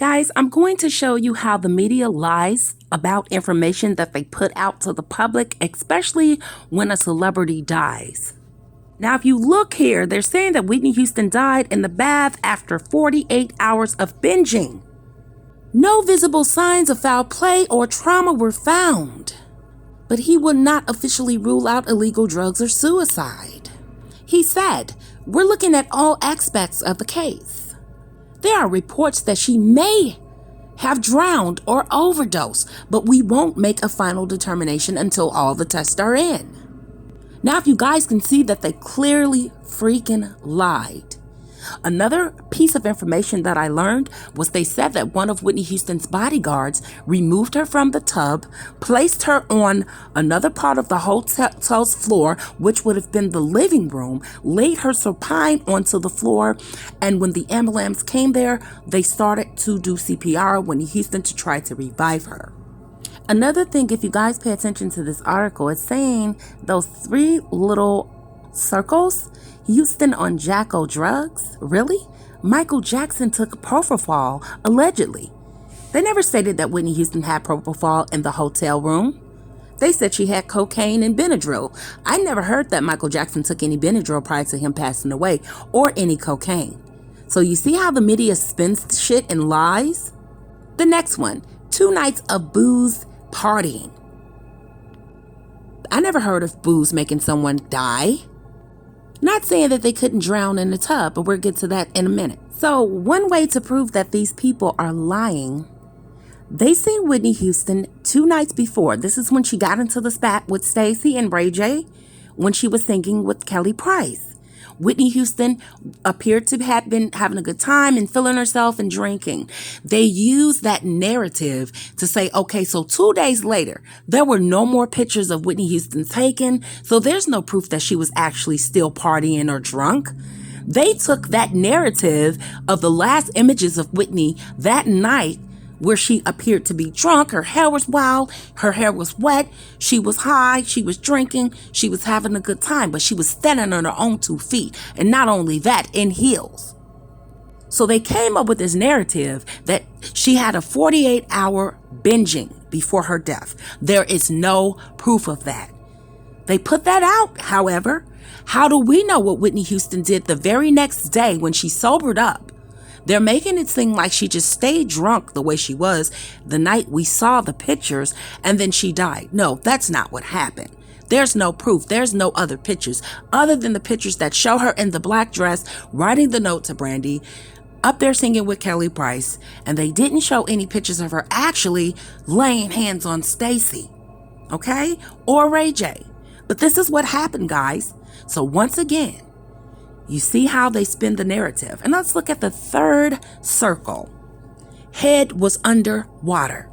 Guys, I'm going to show you how the media lies about information that they put out to the public, especially when a celebrity dies. Now, if you look here, they're saying that Whitney Houston died in the bath after 48 hours of binging. No visible signs of foul play or trauma were found, but he would not officially rule out illegal drugs or suicide. He said, "We're looking at all aspects of the case. There are reports that she may have drowned or overdosed, but we won't make a final determination until all the tests are in." Now, if you guys can see that they clearly freaking lied. Another piece of information that I learned was they said that one of Whitney Houston's bodyguards removed her from the tub, placed her on another part of the hotel's floor, which would have been the living room, laid her supine onto the floor, and when the ambulance came there, they started to do CPR on Whitney Houston to try to revive her. Another thing, if you guys pay attention to this article, it's saying those three little circles, Houston on Jacko drugs? Really? Michael Jackson took propofol, allegedly. They never stated that Whitney Houston had propofol in the hotel room. They said she had cocaine and Benadryl. I never heard that Michael Jackson took any Benadryl prior to him passing away, or any cocaine. So you see how the media spins shit and lies? The next one, 2 nights of booze partying. I never heard of booze making someone die. Not saying that they couldn't drown in the tub, but we'll get to that in a minute. So one way to prove that these people are lying, they seen Whitney Houston 2 nights before. This is when she got into the spat with Stacey and Ray J, when she was singing with Kelly Price. Whitney Houston appeared to have been having a good time and feeling herself and drinking. They used that narrative to say, okay, so 2 days later, there were no more pictures of Whitney Houston taken, so there's no proof that she was actually still partying or drunk. They took that narrative of the last images of Whitney that night, where she appeared to be drunk, her hair was wild, her hair was wet, she was high, she was drinking, she was having a good time, but she was standing on her own 2 feet, and not only that, in heels. So they came up with this narrative that she had a 48-hour binging before her death. There is no proof of that. They put that out, however. How do we know what Whitney Houston did the very next day when she sobered up? They're making it seem like she just stayed drunk the way she was the night we saw the pictures and then she died. No, that's not what happened. There's no proof. There's no other pictures other than the pictures that show her in the black dress, writing the note to Brandy, up there singing with Kelly Price, and they didn't show any pictures of her actually laying hands on Stacey, okay, or Ray J. But this is what happened, guys. So once again, you see how they spin the narrative. And let's look at the third circle. Head was underwater.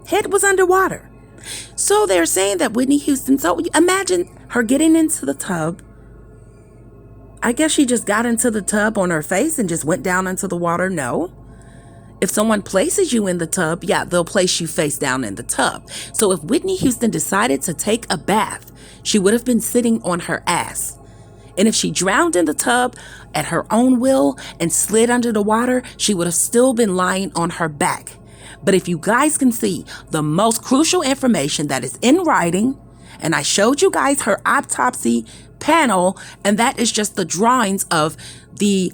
Head was underwater. So they're saying that Whitney Houston, so imagine her getting into the tub. I guess she just got into the tub on her face and just went down into the water. No. If someone places you in the tub, yeah, they'll place you face down in the tub. So if Whitney Houston decided to take a bath, she would have been sitting on her ass. And if she drowned in the tub at her own will and slid under the water, she would have still been lying on her back. But if you guys can see the most crucial information that is in writing, and I showed you guys her autopsy panel, and that is just the drawings of the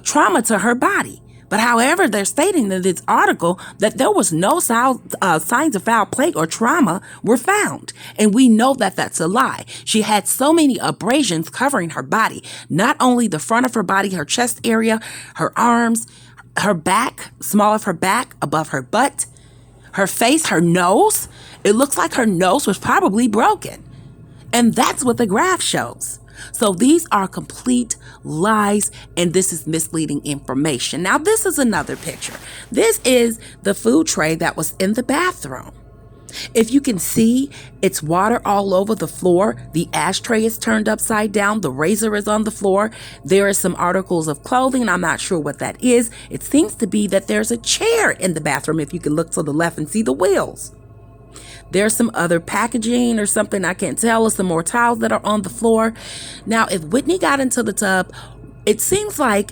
trauma to her body. But however, they're stating in this article that there was no signs of foul play or trauma were found. And we know that that's a lie. She had so many abrasions covering her body, not only the front of her body, her chest area, her arms, her back, small of her back, above her butt, her face, her nose. It looks like her nose was probably broken. And that's what the graph shows. So these are complete lies, and this is misleading information. Now, this is another picture. This is the food tray that was in the bathroom. If you can see, it's water all over the floor. The ashtray is turned upside down. The razor is on the floor. There are some articles of clothing. I'm not sure what that is. It seems to be that there's a chair in the bathroom, if you can look to the left and see the wheels. There's some other packaging or something, I can't tell, or some more towels that are on the floor. Now, if Whitney got into the tub, it seems like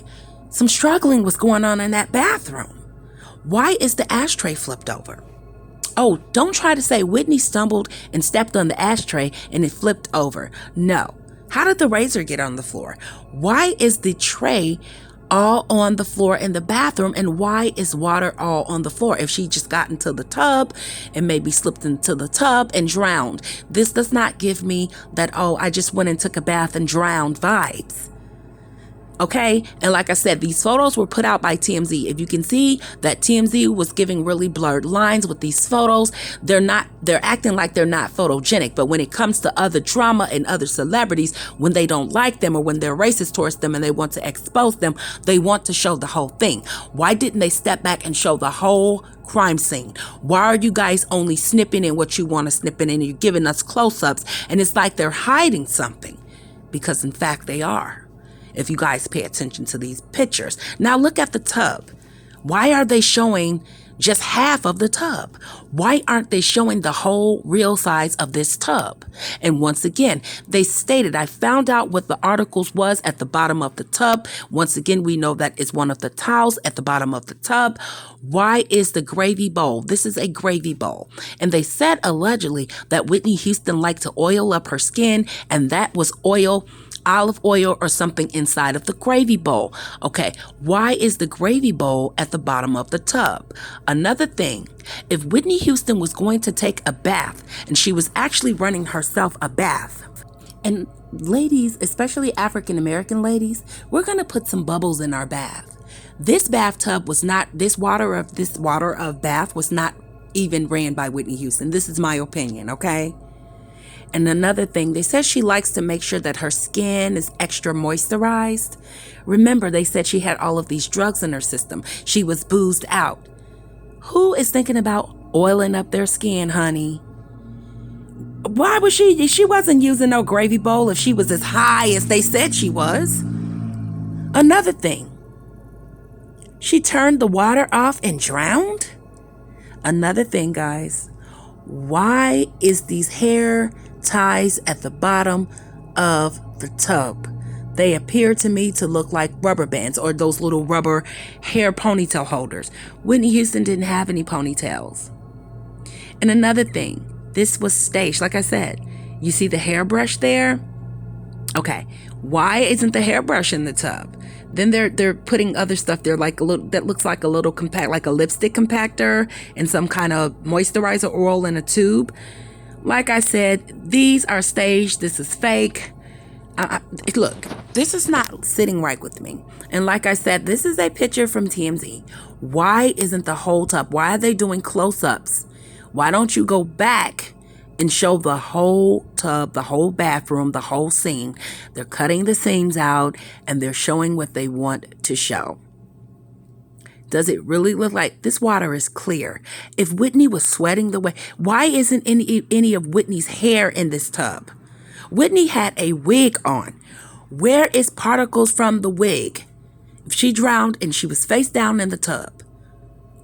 some struggling was going on in that bathroom. Why is the ashtray flipped over? Oh, don't try to say Whitney stumbled and stepped on the ashtray and it flipped over. No. How did the razor get on the floor? Why is the tray all on the floor in the bathroom, and why is water all on the floor? If she just got into the tub and maybe slipped into the tub and drowned. This does not give me that, oh, I just went and took a bath and drowned vibes. Okay, and like I said, these photos were put out by TMZ. If you can see that TMZ was giving really blurred lines with these photos, they're acting like they're not photogenic. But when it comes to other drama and other celebrities, when they don't like them or when they're racist towards them and they want to expose them, they want to show the whole thing. Why didn't they step back and show the whole crime scene? Why are you guys only snipping in what you want to snip in, and you're giving us close-ups, and it's like they're hiding something? Because in fact they are. If you guys pay attention to these pictures. Now look at the tub. Why are they showing just half of the tub? Why aren't they showing the whole real size of this tub? And once again, they stated, I found out what the articles was at the bottom of the tub. Once again, we know that it's one of the towels at the bottom of the tub. Why is the gravy bowl? This is a gravy bowl. And they said allegedly that Whitney Houston liked to oil up her skin, and that was olive oil or something inside of the gravy bowl. Okay, why is the gravy bowl at the bottom of the tub? Another thing, if Whitney Houston was going to take a bath and she was actually running herself a bath, and ladies, especially African American ladies, we're going to put some bubbles in our bath. This bathtub was not, this water of bath was not even ran by Whitney Houston. This is my opinion, okay? And another thing, they said she likes to make sure that her skin is extra moisturized. Remember, they said she had all of these drugs in her system. She was boozed out. Who is thinking about oiling up their skin, honey? Why was she wasn't using no gravy bowl if she was as high as they said she was. Another thing, she turned the water off and drowned. Another thing, guys, why is these hair ties at the bottom of the tub? They appear to me to look like rubber bands or those little rubber hair ponytail holders. Whitney Houston didn't have any ponytails. And another thing, this was staged. Like I said, you see the hairbrush there? Okay, why isn't the hairbrush in the tub? Then they're putting other stuff there, like a little that looks like a little compact, like a lipstick compactor and some kind of moisturizer oil in a tube. Like I said, these are staged. This is fake. Look, this is not sitting right with me. And like I said, this is a picture from TMZ. Why isn't the whole tub? Why are they doing close-ups? Why don't you go back and show the whole tub, the whole bathroom, the whole scene? They're cutting the seams out and they're showing what they want to show. Does it really look like this water is clear? If Whitney was sweating the way, why isn't any of Whitney's hair in this tub? Whitney had a wig on. Where is particles from the wig? If she drowned and she was face down in the tub,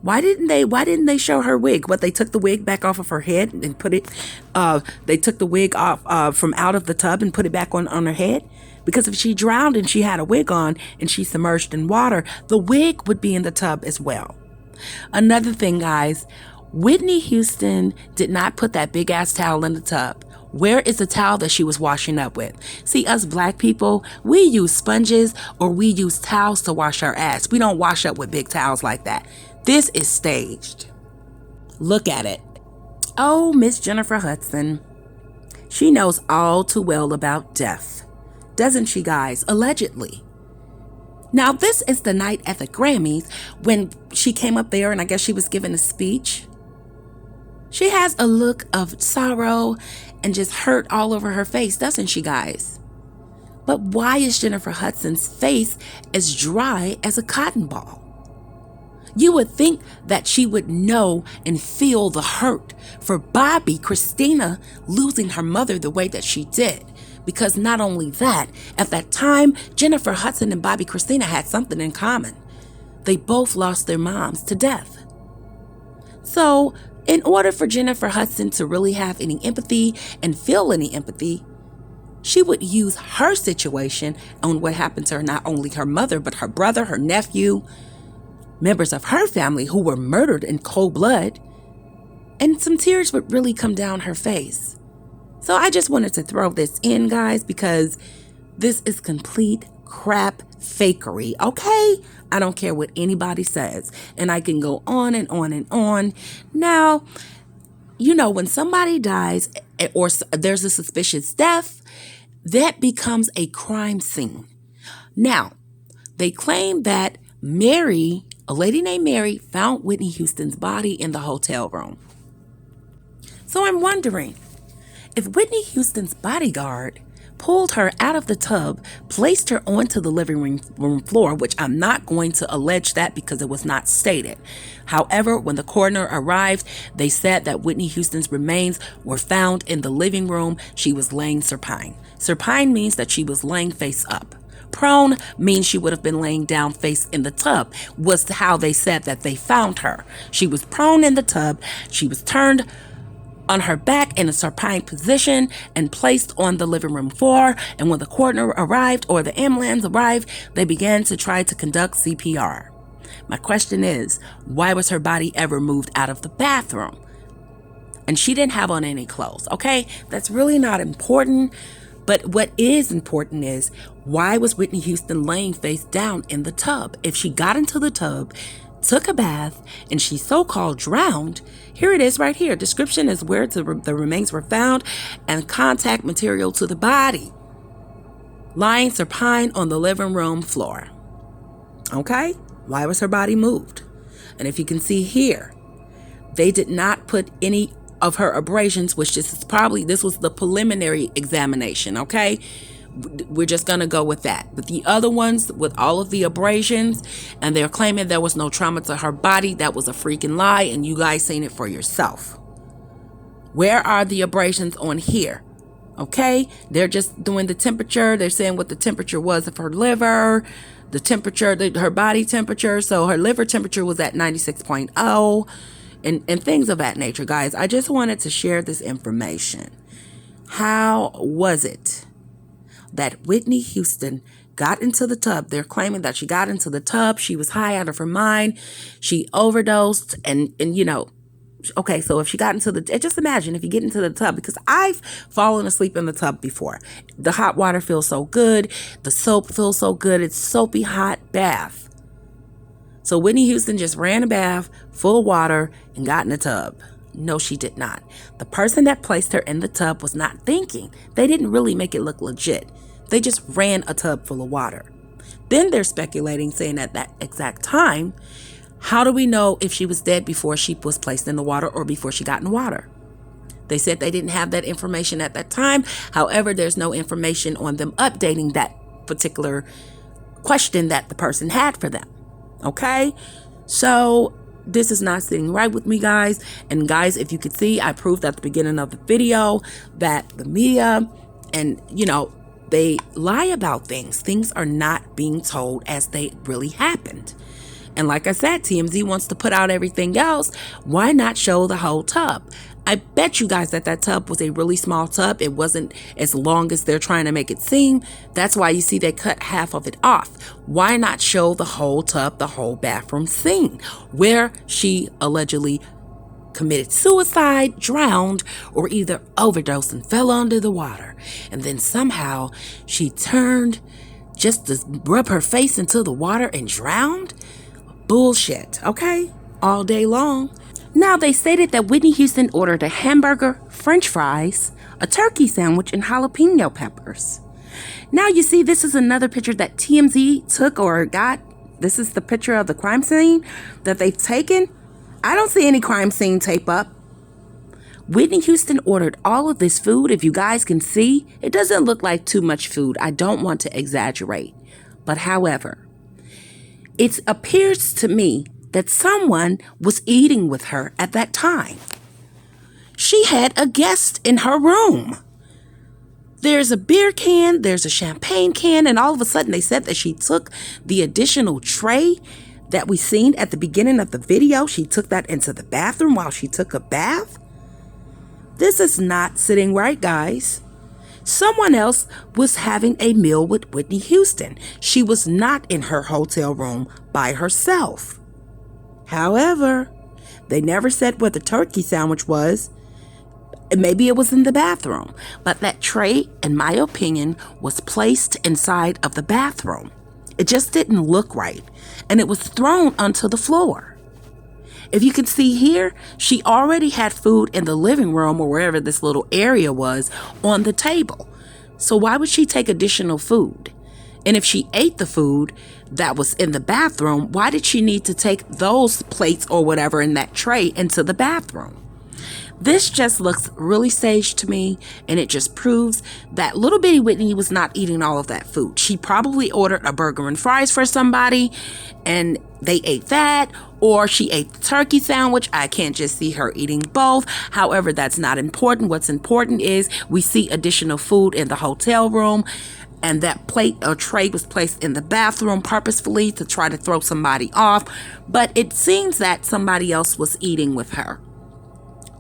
why didn't they show her wig? What, they took the wig back off of her head and put it, they took the wig off from out of the tub and put it back on her head? Because if she drowned and she had a wig on and she submerged in water, the wig would be in the tub as well. Another thing, guys, Whitney Houston did not put that big ass towel in the tub. Where is the towel that she was washing up with? See, us black people, we use sponges or we use towels to wash our ass. We don't wash up with big towels like that. This is staged. Look at it. Oh, Miss Jennifer Hudson. She knows all too well about death. Doesn't she, guys? Allegedly. Now, this is the night at the Grammys when she came up there and I guess she was giving a speech. She has a look of sorrow and just hurt all over her face, doesn't she, guys? But why is Jennifer Hudson's face as dry as a cotton ball? You would think that she would know and feel the hurt for Bobby Christina losing her mother the way that she did. Because not only that, at that time, Jennifer Hudson and Bobby Christina had something in common. They both lost their moms to death. So, in order for Jennifer Hudson to really have any empathy and feel any empathy, she would use her situation on what happened to her, not only her mother, but her brother, her nephew, members of her family who were murdered in cold blood, and some tears would really come down her face. So I just wanted to throw this in, guys, because this is complete crap fakery, okay? I don't care what anybody says. And I can go on and on and on. Now, you know, when somebody dies or there's a suspicious death, that becomes a crime scene. Now, they claim that Mary, a lady named Mary, found Whitney Houston's body in the hotel room. So I'm wondering, if Whitney Houston's bodyguard pulled her out of the tub, placed her onto the living room floor, which I'm not going to allege that because it was not stated. However, when the coroner arrived, they said that Whitney Houston's remains were found in the living room. She was laying supine. Supine means that she was laying face up. Prone means she would have been laying down face in the tub, was how they said that they found her. She was prone in the tub. She was turned on her back in a supine position and placed on the living room floor. And when the coroner arrived or the ambulance arrived, they began to try to conduct CPR. My question is, why was her body ever moved out of the bathroom? And she didn't have on any clothes, okay? That's really not important. But what is important is, why was Whitney Houston laying face down in the tub? If she got into the tub, took a bath, and she so-called drowned, here it is right here. Description is where the remains were found and contact material to the body. Lying supine on the living room floor. Okay? Why was her body moved? And if you can see here, they did not put any of her abrasions, which this was the preliminary examination, okay? We're just going to go with that. But the other ones with all of the abrasions, and they're claiming there was no trauma to her body, that was a freaking lie, and you guys seen it for yourself. Where are the abrasions on here? Okay? They're just doing the temperature. They're saying what the temperature was of her liver, the temperature, her body temperature. So her liver temperature was at 96.0 and things of that nature, guys. I just wanted to share this information. How was it that Whitney Houston got into the tub? They're claiming that she got into the tub. She was high out of her mind. She overdosed and you know, okay, so if she got into just imagine if you get into the tub, because I've fallen asleep in the tub before. The hot water feels so good. The soap feels so good. It's soapy hot bath. So Whitney Houston just ran a bath full of water and got in the tub. No, she did not. The person that placed her in the tub was not thinking. They didn't really make it look legit. They just ran a tub full of water. Then they're speculating, saying at that exact time, how do we know if she was dead before she was placed in the water or before she got in water? They said they didn't have that information at that time. However, there's no information on them updating that particular question that the person had for them. Okay? So this is not sitting right with me, guys. And guys, if you could see, I proved at the beginning of the video that the media and, you know, they lie about things. Things are not being told as they really happened. And like I said, TMZ wants to put out everything else. Why not show the whole tub? I bet you guys that tub was a really small tub. It wasn't as long as they're trying to make it seem. That's why you see they cut half of it off. Why not show the whole tub, the whole bathroom scene where she allegedly committed suicide, drowned, or either overdosed and fell under the water. And then somehow she turned just to rub her face into the water and drowned? Bullshit, okay? All day long. Now, they stated that Whitney Houston ordered a hamburger, french fries, a turkey sandwich, and jalapeno peppers. Now, you see, this is another picture that TMZ took or got. This is the picture of the crime scene that they've taken. I don't see any crime scene tape up. Whitney Houston ordered all of this food. If you guys can see, it doesn't look like too much food. I don't want to exaggerate. But however, it appears to me that someone was eating with her at that time. She had a guest in her room. There's a beer can, there's a champagne can, and all of a sudden they said that she took the additional tray that we seen at the beginning of the video. She took that into the bathroom while she took a bath. This is not sitting right, guys. Someone else was having a meal with Whitney Houston. She was not in her hotel room by herself. However, they never said where the turkey sandwich was. Maybe it was in the bathroom, but that tray, in my opinion, was placed inside of the bathroom. It just didn't look right, and it was thrown onto the floor. If you can see here, she already had food in the living room or wherever this little area was on the table. So why would she take additional food? And if she ate the food that was in the bathroom, why did she need to take those plates or whatever in that tray into the bathroom? This just looks really staged to me, and it just proves that little bitty Whitney was not eating all of that food. She probably ordered a burger and fries for somebody, and they ate that, or she ate the turkey sandwich. I can't just see her eating both. However, that's not important. What's important is we see additional food in the hotel room, and that plate or tray was placed in the bathroom purposefully to try to throw somebody off, but it seems that somebody else was eating with her.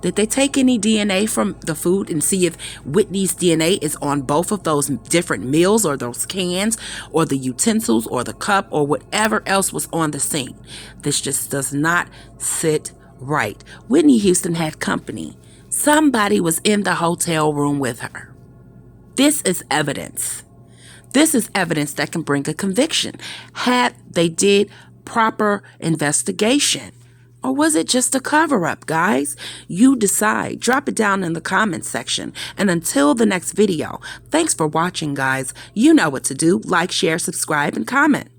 Did they take any DNA from the food and see if Whitney's DNA is on both of those different meals or those cans or the utensils or the cup or whatever else was on the scene? This just does not sit right. Whitney Houston had company. Somebody was in the hotel room with her. This is evidence. This is evidence that can bring a conviction had they did proper investigation. Or was it just a cover-up, guys? You decide. Drop it down in the comments section. And until the next video, thanks for watching, guys. You know what to do. Like, share, subscribe, and comment.